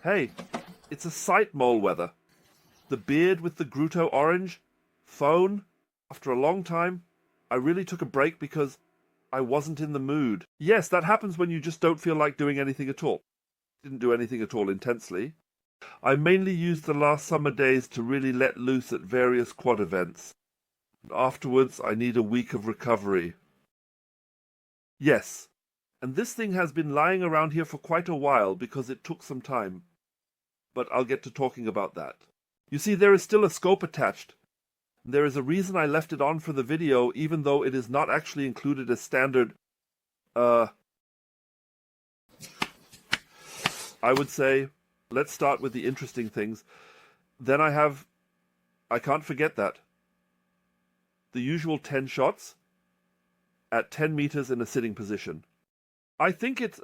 Hey, it's a sight mole weather. The beard with the grote orange, phone. After a long time, I really took a break because I wasn't in the mood. Yes, that happens when you just don't feel like doing anything at all. Didn't do anything at all intensely. I mainly used the last summer days to really let loose at various quad events. Afterwards, I need a week of recovery. Yes, and this thing has been lying around here for quite a while because it took some time. But I'll get to talking about that. You see, there is still a scope attached. There is a reason I left it on for the video, even though it is not actually included as standard, I would say, let's start with the interesting things. Then I can't forget that. The usual 10 shots at 10 meters in a sitting position. I think it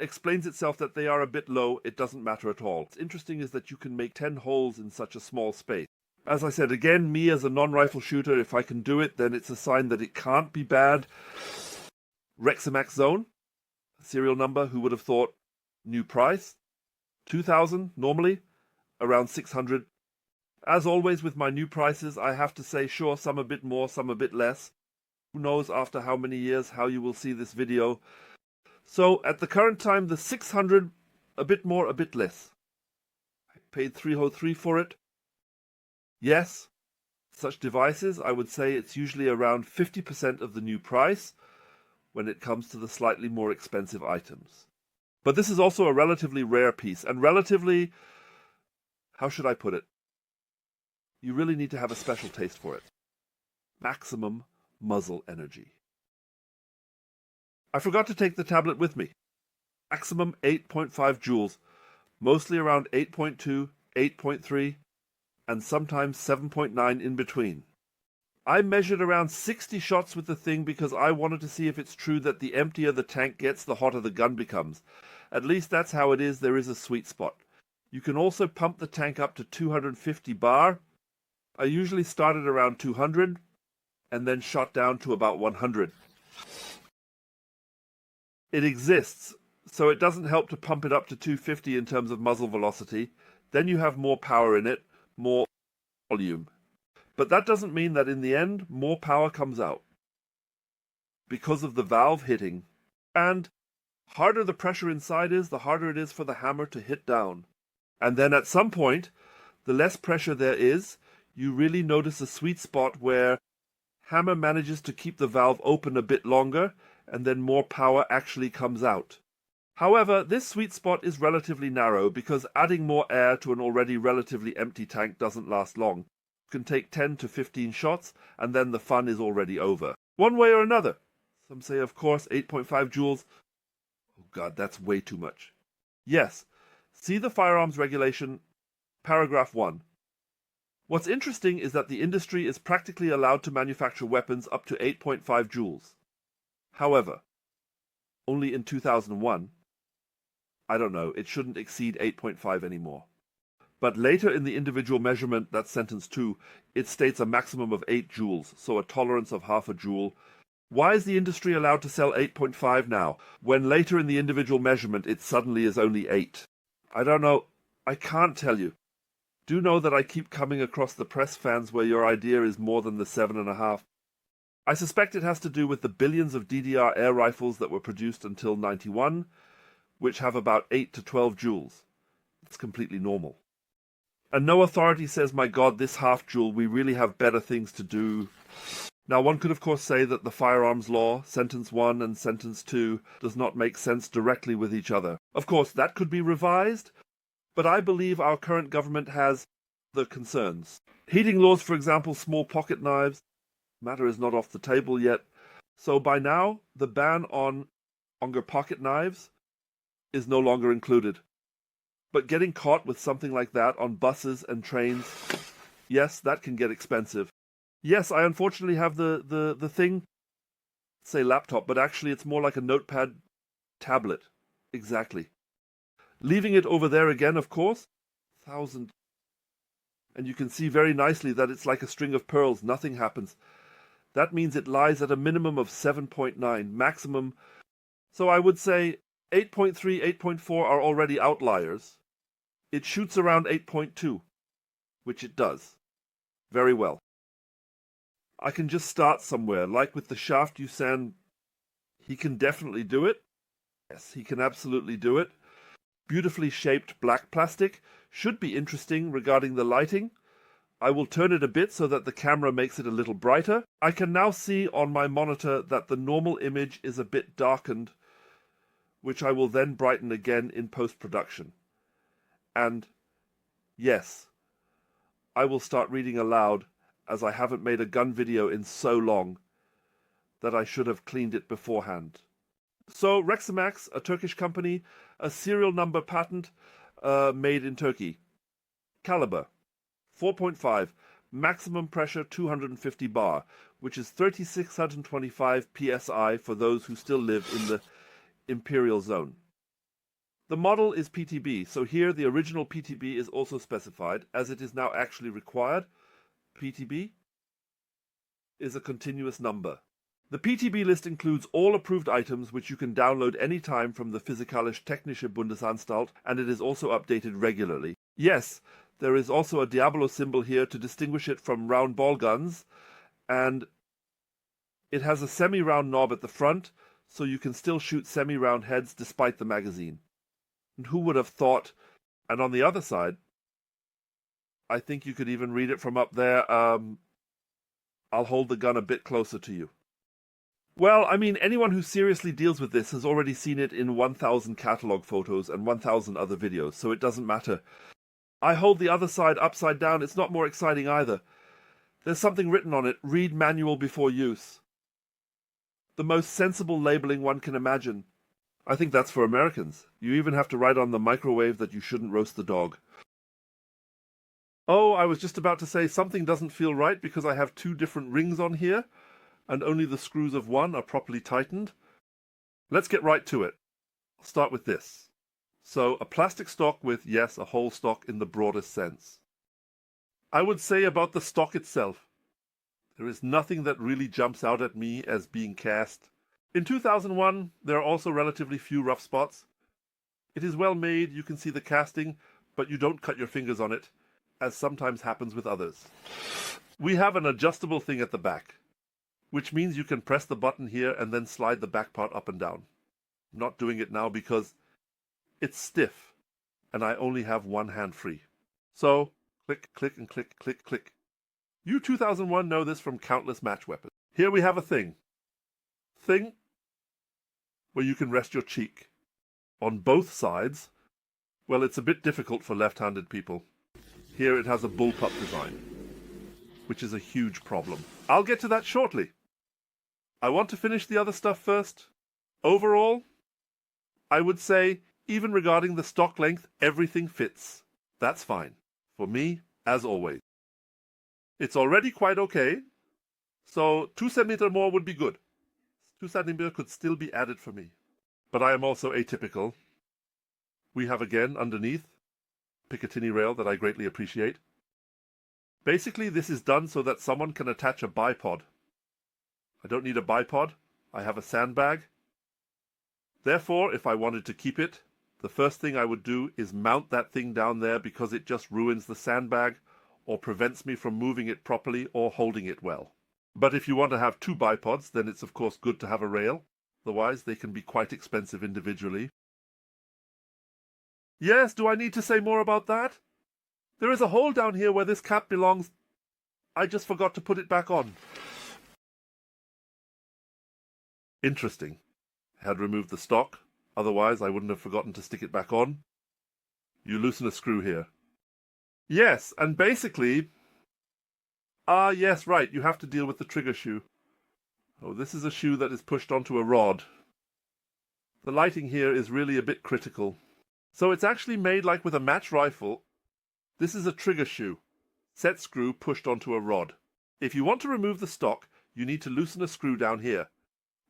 explains itself that they are a bit low. It doesn't matter at all. What's interesting is that you can make 10 holes in such a small space. As I said, again, me as a non-rifle shooter, if I can do it, then it's a sign that it can't be bad. Reximex zone, serial number, who would have thought? New price, 2,000 normally, around 600. As always with my new prices, I have to say, sure, some a bit more, some a bit less. Who knows after how many years how you will see this video. So at the current time, the 600, a bit more, a bit less. I paid 303 for it. Yes, such devices, I would say it's usually around 50% of the new price when it comes to the slightly more expensive items. But this is also a relatively rare piece, and relatively, how should I put it? You really need to have a special taste for it. Maximum muzzle energy. I forgot to take the tablet with me. Maximum 8.5 joules, mostly around 8.2, 8.3, and sometimes 7.9 in between. I measured around 60 shots with the thing because I wanted to see if it's true that the emptier the tank gets, the hotter the gun becomes. At least that's how it is. There is a sweet spot. You can also pump the tank up to 250 bar. I usually started around 200 and then shot down to about 100. It exists, so it doesn't help to pump it up to 250 in terms of muzzle velocity. Then you have more power in it, more volume. But that doesn't mean that in the end, more power comes out. Because of the valve hitting. And harder the pressure inside is, the harder it is for the hammer to hit down. And then at some point, the less pressure there is, you really notice a sweet spot where hammer manages to keep the valve open a bit longer, and then more power actually comes out. However, this sweet spot is relatively narrow because adding more air to an already relatively empty tank doesn't last long. You can take 10 to 15 shots and then the fun is already over. One way or another. Some say, of course, 8.5 joules. Oh God, that's way too much. Yes, see the firearms regulation, paragraph 1. What's interesting is that the industry is practically allowed to manufacture weapons up to 8.5 joules. However, only in 2001, I don't know, it shouldn't exceed 8.5 anymore. But later in the individual measurement, that's sentence 2, it states a maximum of 8 joules, so a tolerance of half a joule. Why is the industry allowed to sell 8.5 now, when later in the individual measurement it suddenly is only 8? I don't know, I can't tell you. Do know that I keep coming across the press fans where your idea is more than the 7.5. I suspect it has to do with the billions of DDR air rifles that were produced until 91, which have about 8 to 12 joules. It's completely normal. And no authority says, my God, this half joule, we really have better things to do. Now, one could of course say that the firearms law, sentence 1 and sentence 2, does not make sense directly with each other. Of course, that could be revised, but I believe our current government has the concerns. Heating laws, for example, small pocket knives, matter is not off the table yet. So by now, the ban on longer pocket knives is no longer included. But getting caught with something like that on buses and trains, yes, that can get expensive. Yes, I unfortunately have the thing, say laptop, but actually it's more like a notepad tablet. Exactly. Leaving it over there again, of course, 1,000. And you can see very nicely that it's like a string of pearls, nothing happens. That means it lies at a minimum of 7.9, maximum. So I would say 8.3, 8.4 are already outliers. it shoots around 8.2, which it does. Very well. I can just start somewhere, like with the shaft Yusan. He can definitely do it. Yes, he can absolutely do it. Beautifully shaped black plastic. Should be interesting regarding the lighting. I will turn it a bit so that the camera makes it a little brighter. I can now see on my monitor that the normal image is a bit darkened, which I will then brighten again in post-production. And yes, I will start reading aloud, as I haven't made a gun video in so long that I should have cleaned it beforehand. So Reximex, a Turkish company, a serial number patent made in Turkey. Caliber 4.5, maximum pressure 250 bar, which is 3625 psi for those who still live in the imperial zone. The model is PTB, so here the original PTB is also specified, as it is now actually required. PTB is a continuous number. The PTB list includes all approved items which you can download anytime from the Physikalische Technische Bundesanstalt, and it is also updated regularly. Yes, there is also a Diablo symbol here to distinguish it from round ball guns, and it has a semi-round knob at the front, so you can still shoot semi-round heads despite the magazine. And who would have thought? And on the other side, I think you could even read it from up there. I'll hold the gun a bit closer to you. Well, I mean, anyone who seriously deals with this has already seen it in 1,000 catalog photos and 1,000 other videos, so it doesn't matter. I hold the other side upside down. It's not more exciting either. There's something written on it. Read manual before use. The most sensible labeling one can imagine. I think that's for Americans. You even have to write on the microwave that you shouldn't roast the dog. Oh, I was just about to say something doesn't feel right because I have two different rings on here, and only the screws of one are properly tightened. Let's get right to it. I'll start with this. So, a plastic stock with, yes, a whole stock in the broadest sense. I would say about the stock itself, there is nothing that really jumps out at me as being cast. In 2001, there are also relatively few rough spots. It is well made, you can see the casting, but you don't cut your fingers on it, as sometimes happens with others. We have an adjustable thing at the back, which means you can press the button here and then slide the back part up and down. I'm not doing it now because it's stiff, and I only have one hand free. So, click, click, and click, click, click. You 2001 know this from countless match weapons. Here we have a thing where you can rest your cheek. On both sides, well, it's a bit difficult for left-handed people. Here it has a bullpup design, which is a huge problem. I'll get to that shortly. I want to finish the other stuff first. Overall, I would say, even regarding the stock length, everything fits. That's fine. For me, as always. It's already quite okay, so 2 centimeters more would be good. 2 centimeters could still be added for me. But I am also atypical. We have again, underneath, Picatinny rail that I greatly appreciate. Basically, this is done so that someone can attach a bipod. I don't need a bipod. I have a sandbag. Therefore, if I wanted to keep it, the first thing I would do is mount that thing down there because it just ruins the sandbag or prevents me from moving it properly or holding it well. But if you want to have two bipods, then it's of course good to have a rail. Otherwise, they can be quite expensive individually. Yes, do I need to say more about that? There is a hole down here where this cap belongs. I just forgot to put it back on. Interesting. I had removed the stock. Otherwise, I wouldn't have forgotten to stick it back on. You loosen a screw here. Yes, and basically... yes, right, you have to deal with the trigger shoe. Oh, this is a shoe that is pushed onto a rod. The lighting here is really a bit critical. So it's actually made like with a match rifle. This is a trigger shoe. Set screw pushed onto a rod. If you want to remove the stock, you need to loosen a screw down here.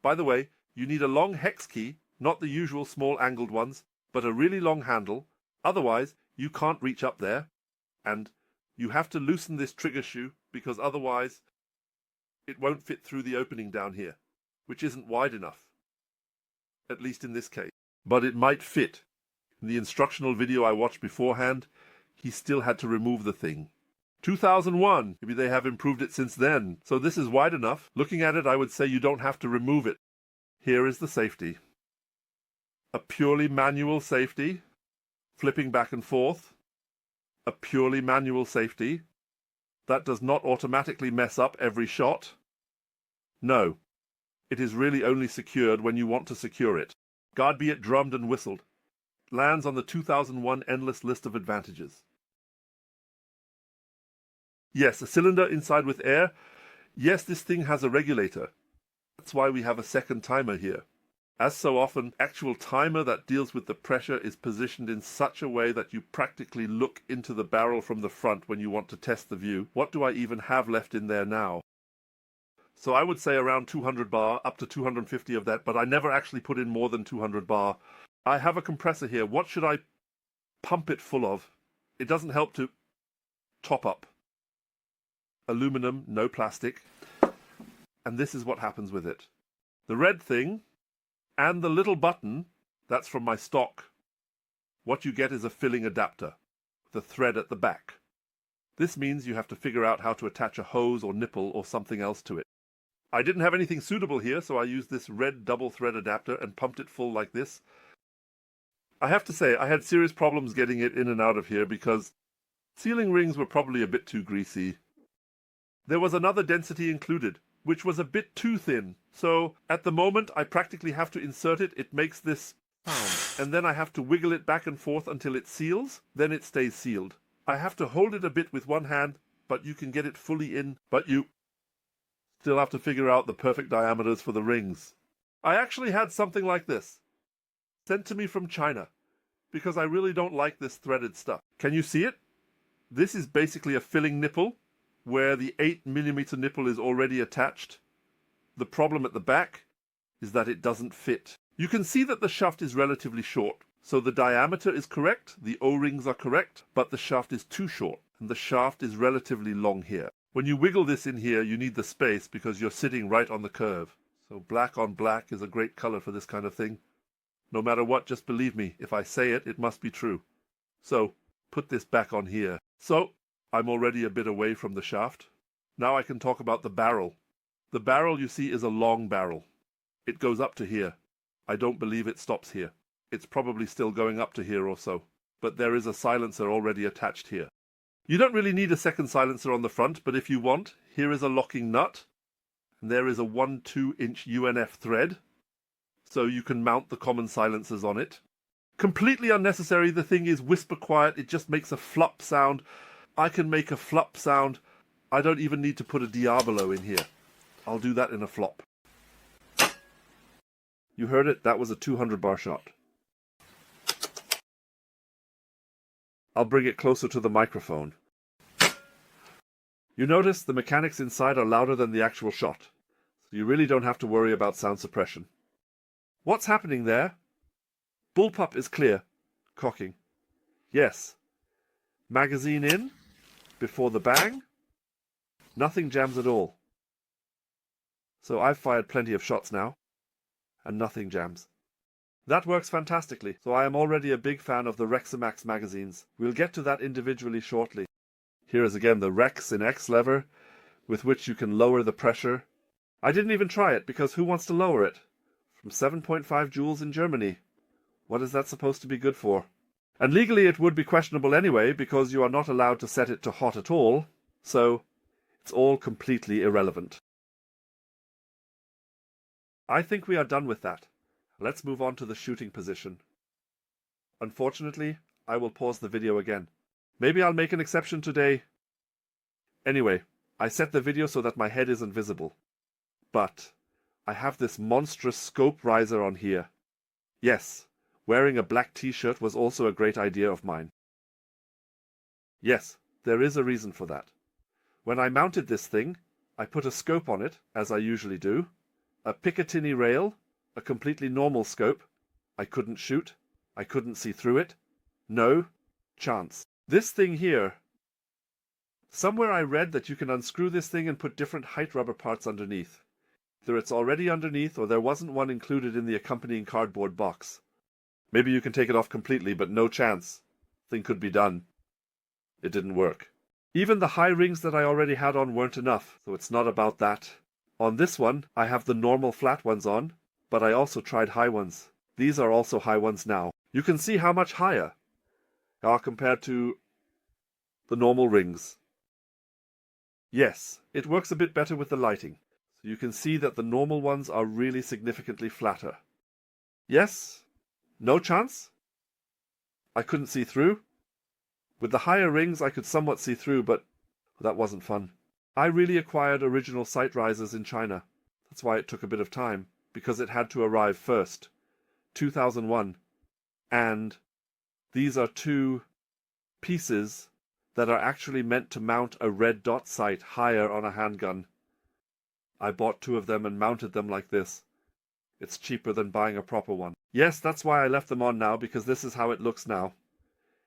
By the way, you need a long hex key, not the usual small angled ones, but a really long handle. Otherwise, you can't reach up there. And you have to loosen this trigger shoe because otherwise it won't fit through the opening down here, which isn't wide enough. At least in this case. But it might fit In the instructional video I watched beforehand, he still had to remove the thing. 2001. Maybe they have improved it since then. So this is wide enough. Looking at it, I would say you don't have to remove it. Here is the safety. A purely manual safety, flipping back and forth. A purely manual safety. That does not automatically mess up every shot. No. It is really only secured when you want to secure it. God be it drummed and whistled. Lands on the 2001 endless list of advantages. Yes, a cylinder inside with air. Yes, this thing has a regulator. That's why we have a second timer here. As so often, actual timer that deals with the pressure is positioned in such a way that you practically look into the barrel from the front when you want to test the view. What do I even have left in there now? So I would say around 200 bar, up to 250 of that, but I never actually put in more than 200 bar. I have a compressor here. What should I pump it full of? It doesn't help to top up. Aluminum, no plastic. And this is what happens with it. The red thing and the little button, that's from my stock. What you get is a filling adapter, the thread at the back. This means you have to figure out how to attach a hose or nipple or something else to it. I didn't have anything suitable here, so I used this red double thread adapter and pumped it full like this. I have to say, I had serious problems getting it in and out of here because sealing rings were probably a bit too greasy. There was another density included, which was a bit too thin. So at the moment, I practically have to insert it. It makes this sound. And then I have to wiggle it back and forth until it seals. Then it stays sealed. I have to hold it a bit with one hand, but you can get it fully in. But you still have to figure out the perfect diameters for the rings. I actually had something like this sent to me from China because I really don't like this threaded stuff. Can you see it? This is basically a filling nipple where the 8mm nipple is already attached. The problem at the back is that it doesn't fit. You can see that the shaft is relatively short. So the diameter is correct, the O-rings are correct, but the shaft is too short, and the shaft is relatively long here. When you wiggle this in here, you need the space because you're sitting right on the curve. So black on black is a great color for this kind of thing. No matter what, just believe me, if I say it, it must be true. So put this back on here. So I'm already a bit away from the shaft. Now I can talk about the barrel. The barrel, you see, is a long barrel. It goes up to here. I don't believe it stops here. It's probably still going up to here or so. But there is a silencer already attached here. You don't really need a second silencer on the front, but if you want, here is a locking nut. And there is a 1-2-inch UNF thread. So you can mount the common silencers on it. Completely unnecessary. The thing is whisper quiet. It just makes a flop sound. I can make a flop sound. I don't even need to put a Diabolo in here. I'll do that in a flop. You heard it, that was a 200 bar shot. I'll bring it closer to the microphone. You notice the mechanics inside are louder than the actual shot, so you really don't have to worry about sound suppression. What's happening there? Bullpup is clear. Cocking. Yes. Magazine in. Before the bang. Nothing jams at all. So I've fired plenty of shots now, and nothing jams. That works fantastically, so I am already a big fan of the Reximex magazines. We'll get to that individually shortly. Here is again the Reximex lever, with which you can lower the pressure. I didn't even try it, because who wants to lower it? From 7.5 joules in Germany. What is that supposed to be good for? And legally it would be questionable anyway, because you are not allowed to set it to hot at all, so it's all completely irrelevant. I think we are done with that. Let's move on to the shooting position. Unfortunately, I will pause the video again. Maybe I'll make an exception today. Anyway, I set the video so that my head isn't visible. But I have this monstrous scope riser on here. Yes, wearing a black t-shirt was also a great idea of mine. Yes, there is a reason for that. When I mounted this thing, I put a scope on it, as I usually do, a Picatinny rail, a completely normal scope. I couldn't shoot. I couldn't see through it. No chance. This thing here. Somewhere I read that you can unscrew this thing and put different height rubber parts underneath. Either it's already underneath or there wasn't one included in the accompanying cardboard box. Maybe you can take it off completely, but no chance. Thing could be done. It didn't work. Even the high rings that I already had on weren't enough, so it's not about that. On this one, I have the normal flat ones on, but I also tried high ones. These are also high ones now. You can see how much higher are compared to the normal rings. Yes, it works a bit better with the lighting. So you can see that the normal ones are really significantly flatter. Yes? No chance? I couldn't see through? With the higher rings I could somewhat see through, but that wasn't fun. I really acquired original sight risers in China. That's why it took a bit of time, because it had to arrive first. 2001. And these are two pieces that are actually meant to mount a red dot sight higher on a handgun. I bought two of them and mounted them like this. It's cheaper than buying a proper one. Yes, that's why I left them on now, because this is how it looks now.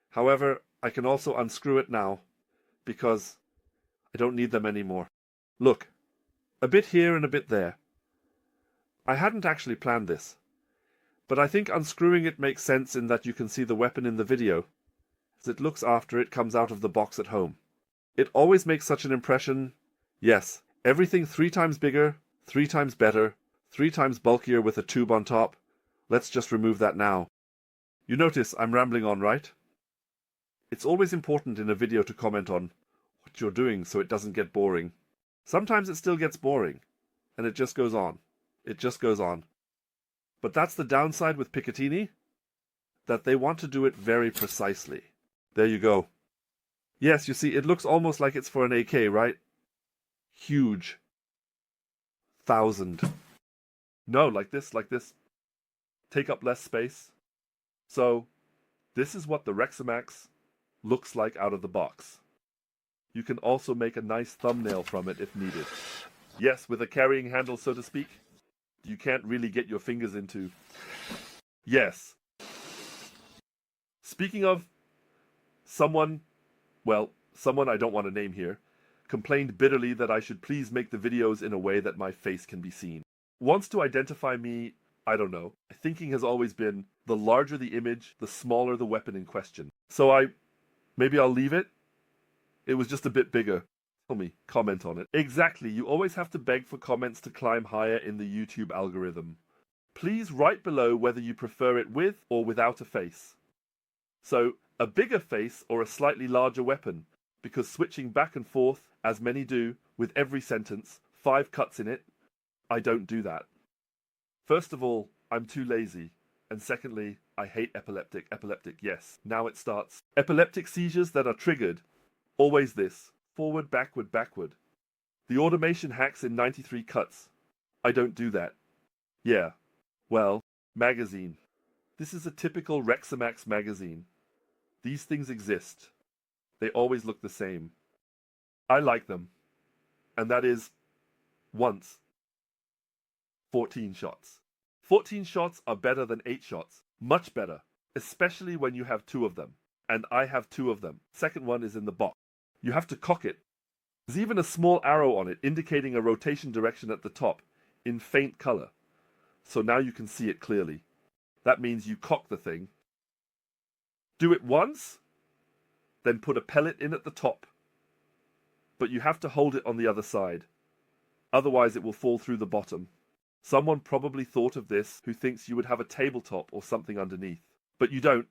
However, I can also unscrew it now, because I don't need them anymore. Look, a bit here and a bit there. I hadn't actually planned this, but I think unscrewing it makes sense in that you can see the weapon in the video, as it looks after it comes out of the box at home. It always makes such an impression. Yes, everything 3 times bigger, 3 times better, 3 times bulkier with a tube on top. Let's just remove that now. You notice I'm rambling on, right? It's always important in a video to comment on what you're doing so it doesn't get boring. Sometimes it still gets boring, and it just goes on. It just goes on. But that's the downside with Picatinny, that they want to do it very precisely. There you go. Yes, you see, it looks almost like it's for an AK, right? Huge. 1,000. No, like this, like this. Take up less space. So, this is what the Reximex looks like out of the box. You can also make a nice thumbnail from it if needed. Yes, with a carrying handle, so to speak. You can't really get your fingers into. Yes. Speaking of, someone I don't want to name here, complained bitterly that I should please make the videos in a way that my face can be seen. Wants to identify me, I don't know. Thinking has always been, the larger the image, the smaller the weapon in question. So maybe I'll leave it. It was just a bit bigger. Tell me, comment on it. Exactly, you always have to beg for comments to climb higher in the YouTube algorithm. Please write below whether you prefer it with or without a face. So, a bigger face or a slightly larger weapon, because switching back and forth, as many do, with every sentence, 5 cuts in it, I don't do that. First of all, I'm too lazy. And secondly, I hate epileptic, yes. Now it starts. Epileptic seizures that are triggered. Always this. Forward, backward, backward. The automation hacks in 93 cuts. I don't do that. Yeah. Well, magazine. This is a typical Reximex magazine. These things exist. They always look the same. I like them. And that is once. 14 shots. 14 shots are better than 8 shots. Much better. Especially when you have 2 of them. And I have 2 of them. Second one is in the box. You have to cock it. There's even a small arrow on it indicating a rotation direction at the top in faint color. So now you can see it clearly. That means you cock the thing. Do it once, then put a pellet in at the top. But you have to hold it on the other side. Otherwise it will fall through the bottom. Someone probably thought of this who thinks you would have a tabletop or something underneath. But you don't.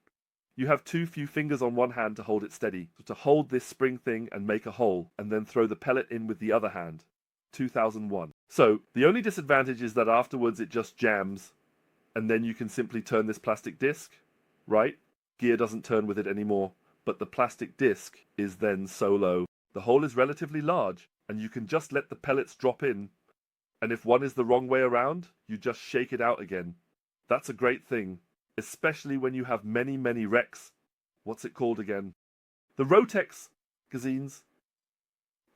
You have too few fingers on one hand to hold it steady. So to hold this spring thing and make a hole, and then throw the pellet in with the other hand. 2001. So, the only disadvantage is that afterwards it just jams, and then you can simply turn this plastic disc, right? Gear doesn't turn with it anymore, but the plastic disc is then solo. The hole is relatively large, and you can just let the pellets drop in, and if one is the wrong way around, you just shake it out again. That's a great thing. Especially when you have many, many Rex. What's it called again? The Rotex magazines.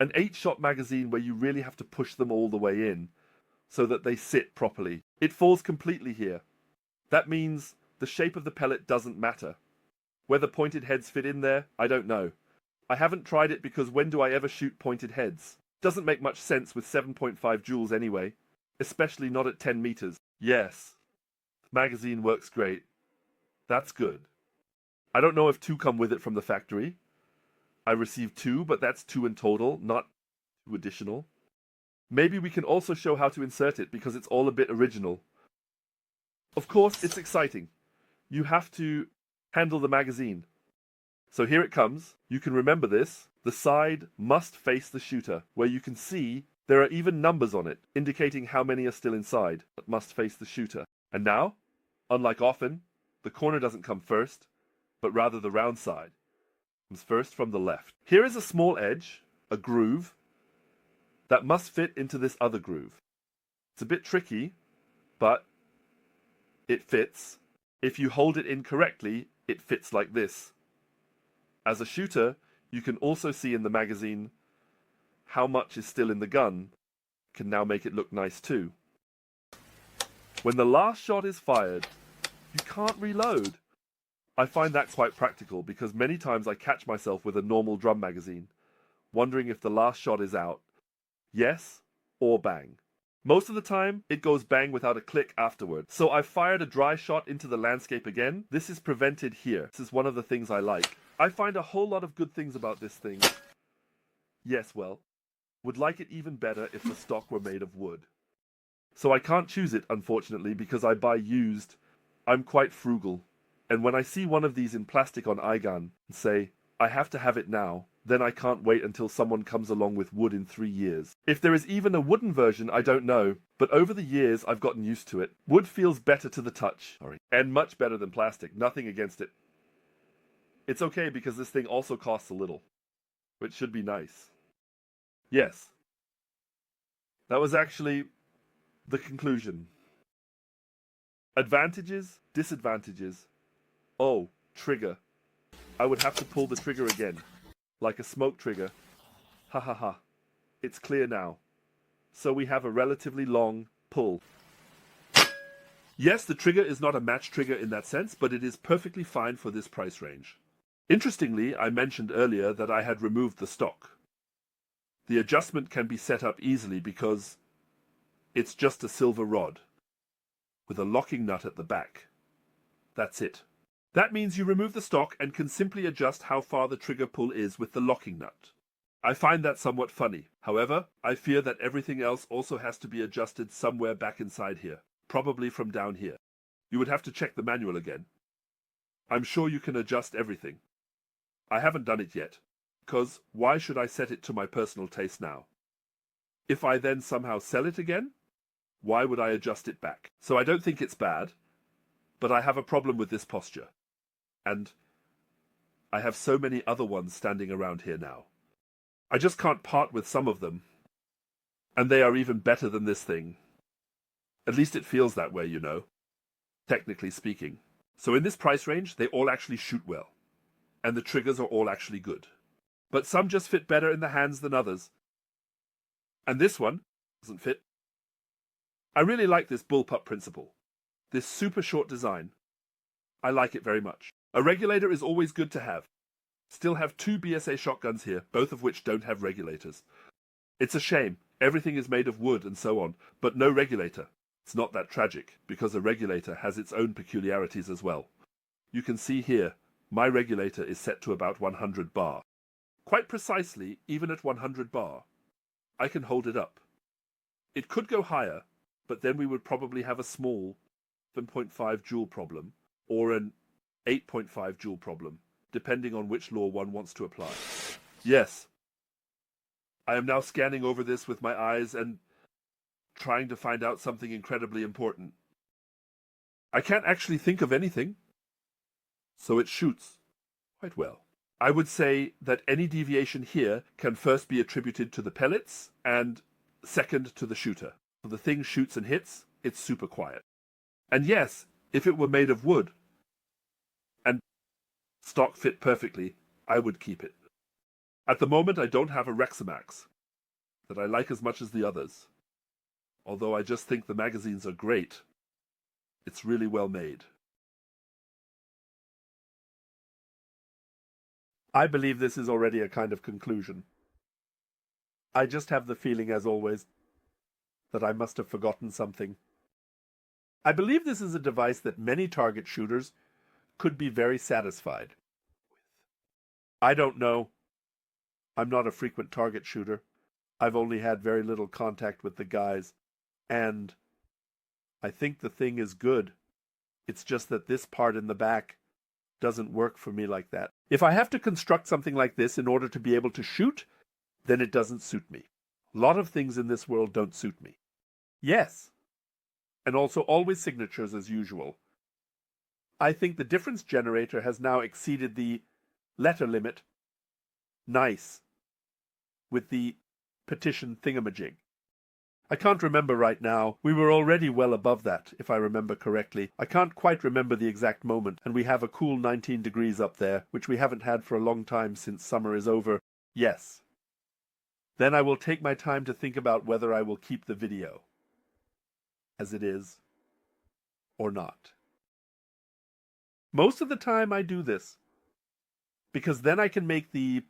An 8-shot magazine where you really have to push them all the way in so that they sit properly. It falls completely here. That means the shape of the pellet doesn't matter. Whether pointed heads fit in there, I don't know. I haven't tried it because when do I ever shoot pointed heads? Doesn't make much sense with 7.5 joules anyway. Especially not at 10 meters. Yes. Magazine works great. That's good. I don't know if 2 come with it from the factory. I received 2, but that's 2 in total, not 2 additional. Maybe we can also show how to insert it because it's all a bit original. Of course, it's exciting. You have to handle the magazine. So here it comes. You can remember this. The side must face the shooter, where you can see there are even numbers on it, indicating how many are still inside, but must face the shooter. And now, unlike often, the corner doesn't come first, but rather the round side comes first from the left. Here is a small edge, a groove, that must fit into this other groove. It's a bit tricky, but it fits. If you hold it incorrectly, it fits like this. As a shooter, you can also see in the magazine how much is still in the gun. Can now make it look nice too. When the last shot is fired, you can't reload. I find that quite practical because many times I catch myself with a normal drum magazine, wondering if the last shot is out. Yes or bang. Most of the time, it goes bang without a click afterward. So I've fired a dry shot into the landscape again. This is prevented here. This is one of the things I like. I find a whole lot of good things about this thing. Yes, well, would like it even better if the stock were made of wood. So I can't choose it, unfortunately, because I buy used. I'm quite frugal. And when I see one of these in plastic on Airgun and say, I have to have it now, then I can't wait until someone comes along with wood in 3 years. If there is even a wooden version, I don't know, but over the years I've gotten used to it. Wood feels better to the touch, and much better than plastic, nothing against it. It's okay because this thing also costs a little, which should be nice. Yes, that was actually the conclusion. Advantages, disadvantages. Oh, trigger. I would have to pull the trigger again. Like a smoke trigger. Ha ha ha. It's clear now. So we have a relatively long pull. Yes, the trigger is not a match trigger in that sense, but it is perfectly fine for this price range. Interestingly, I mentioned earlier that I had removed the stock. The adjustment can be set up easily because it's just a silver rod with a locking nut at the back. That's it. That means you remove the stock and can simply adjust how far the trigger pull is with the locking nut. I find that somewhat funny. However, I fear that everything else also has to be adjusted somewhere back inside here, probably from down here. You would have to check the manual again. I'm sure you can adjust everything. I haven't done it yet, because why should I set it to my personal taste now? If I then somehow sell it again, why would I adjust it back? So I don't think it's bad, but I have a problem with this posture. And I have so many other ones standing around here now. I just can't part with some of them. And they are even better than this thing. At least it feels that way, you know, technically speaking. So in this price range, they all actually shoot well. And the triggers are all actually good. But some just fit better in the hands than others. And this one doesn't fit. I really like this bullpup principle. This super short design. I like it very much. A regulator is always good to have. Still have 2 BSA shotguns here, both of which don't have regulators. It's a shame. Everything is made of wood and so on, but no regulator. It's not that tragic, because a regulator has its own peculiarities as well. You can see here, my regulator is set to about 100 bar. Quite precisely, even at 100 bar, I can hold it up. It could go higher, but then we would probably have a small 7.5 joule problem, or an 8.5 joule problem, depending on which law one wants to apply. Yes, I am now scanning over this with my eyes and trying to find out something incredibly important. I can't actually think of anything, so it shoots quite well. I would say that any deviation here can first be attributed to the pellets and second to the shooter. So the thing shoots and hits, it's super quiet. And yes, if it were made of wood and stock fit perfectly, I would keep it. At the moment, I don't have a Reximex that I like as much as the others. Although I just think the magazines are great. It's really well made. I believe this is already a kind of conclusion. I just have the feeling, as always, that I must have forgotten something. I believe this is a device that many target shooters could be very satisfied. I don't know. I'm not a frequent target shooter. I've only had very little contact with the guys, and I think the thing is good. It's just that this part in the back doesn't work for me like that. If I have to construct something like this in order to be able to shoot, then it doesn't suit me. A lot of things in this world don't suit me. Yes. And also always signatures as usual. I think the difference generator has now exceeded the letter limit. Nice. With the petition thingamajig. I can't remember right now. We were already well above that, if I remember correctly. I can't quite remember the exact moment, and we have a cool 19 degrees up there, which we haven't had for a long time since summer is over. Yes. Then I will take my time to think about whether I will keep the video as it is or not. Most of the time I do this, because then I can make the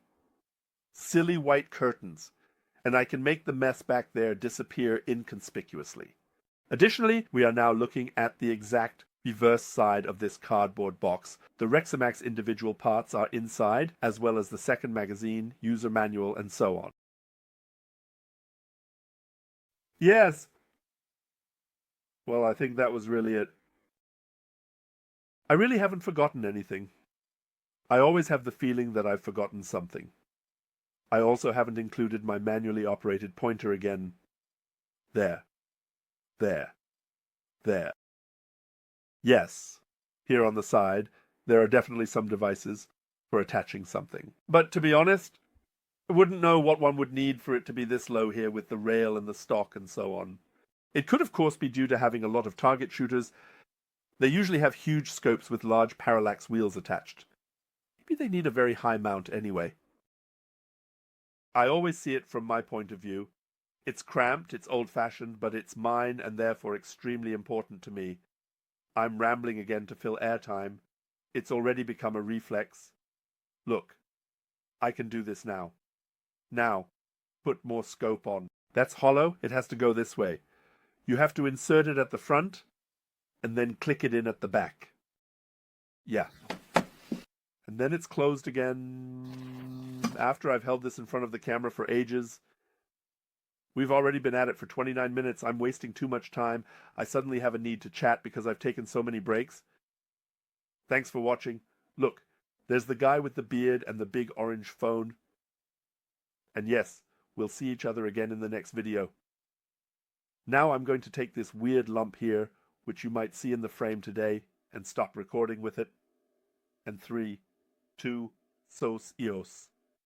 silly white curtains, and I can make the mess back there disappear inconspicuously. Additionally, we are now looking at the exact reverse side of this cardboard box. The Reximex individual parts are inside, as well as the second magazine, user manual, and so on. Yes! Well, I think that was really it. I really haven't forgotten anything. I always have the feeling that I've forgotten something. I also haven't included my manually operated pointer again. There. There. There. Yes, here on the side, there are definitely some devices for attaching something. But to be honest, I wouldn't know what one would need for it to be this low here with the rail and the stock and so on. It could, of course, be due to having a lot of target shooters. They usually have huge scopes with large parallax wheels attached. Maybe they need a very high mount anyway. I always see it from my point of view. It's cramped, it's old-fashioned, but it's mine and therefore extremely important to me. I'm rambling again to fill airtime. It's already become a reflex. Look, I can do this now. Now, put more scope on. That's hollow, it has to go this way. You have to insert it at the front, and then click it in at the back. Yeah. And then it's closed again. After I've held this in front of the camera for ages. We've already been at it for 29 minutes. I'm wasting too much time. I suddenly have a need to chat because I've taken so many breaks. Thanks for watching. Look, there's the guy with the beard and the big orange phone. And yes, we'll see each other again in the next video. Now I'm going to take this weird lump here, which you might see in the frame today, and stop recording with it. And 3, 2, sos ios.